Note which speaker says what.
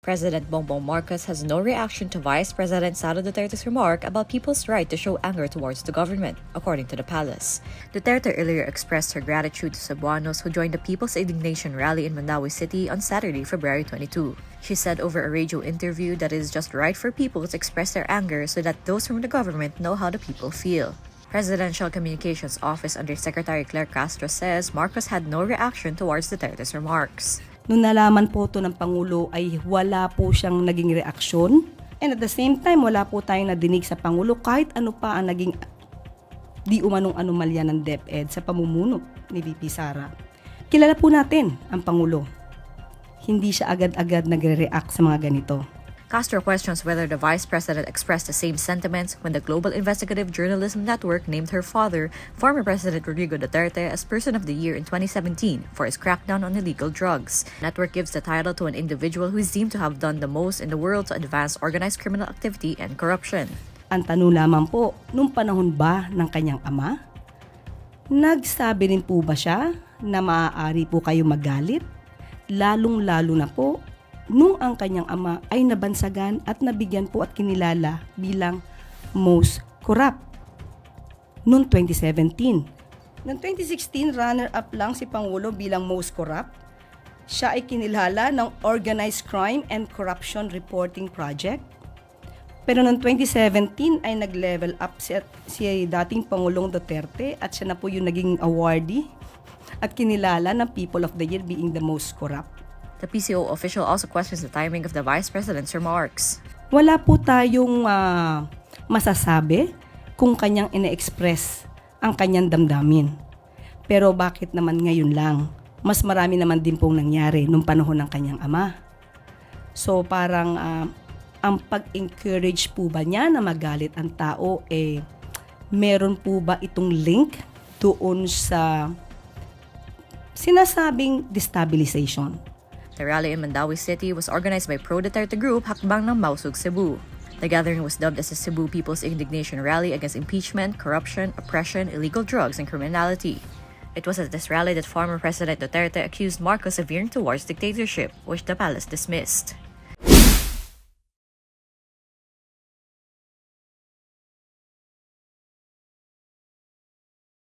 Speaker 1: President Bongbong Marcos has no reaction to Vice President Sara Duterte's remark about people's right to show anger towards the government, according to the palace. Duterte earlier expressed her gratitude to Cebuanos who joined the People's Indignation Rally in Mandawi City on Saturday, February 22. She said over a radio interview that it is just right for people to express their anger so that those from the government know how the people feel. Presidential Communications Office Undersecretary Claire Castro says Marcos had no reaction towards Duterte's remarks.
Speaker 2: Nung nalaman po ito ng Pangulo ay wala po siyang naging reaksyon. And at the same time, wala po tayong nadinig sa Pangulo kahit ano pa ang naging di umanong anomalya ng DepEd sa pamumuno ni VP Sara. Kilala po natin ang Pangulo. Hindi siya agad-agad nagre-react sa mga ganito.
Speaker 1: Castro questions whether the Vice President expressed the same sentiments when the Global Investigative Journalism Network named her father, former President Rodrigo Duterte, as Person of the Year in 2017 for his crackdown on illegal drugs. The network gives the title to an individual who is deemed to have done the most in the world to advance organized criminal activity and corruption.
Speaker 2: Ang tanong lamang po, nung panahon ba ng kanyang ama? Nagsabi rin po ba siya na maaari po kayo magalit? Lalong-lalo na po nung ang kanyang ama ay nabansagan at nabigyan po at kinilala bilang most corrupt noong 2017. Noong 2016, runner-up lang si Pangulo bilang most corrupt. Siya ay kinilala ng Organized Crime and Corruption Reporting Project. Pero noong 2017 ay nag-level up si dating Pangulong Duterte at siya na po yung naging awardee at kinilala ng People of the Year being the most corrupt.
Speaker 1: The PCO official also questions the timing of the Vice President's remarks.
Speaker 2: Wala po tayong masasabi kung kanyang ine-express ang kanyang damdamin. Pero bakit naman ngayon lang? Mas marami naman din pong nangyari nung panahon ng kanyang ama. So parang ang pag-encourage po ba niya na magalit ang tao, meron po ba itong link doon sa sinasabing destabilization?
Speaker 1: The rally in Mandawi City was organized by pro-Duterte group Hakbang ng Mausog Cebu. The gathering was dubbed as the Cebu People's Indignation Rally against impeachment, corruption, oppression, illegal drugs, and criminality. It was at this rally that former President Duterte accused Marcos of veering towards dictatorship, which the palace dismissed.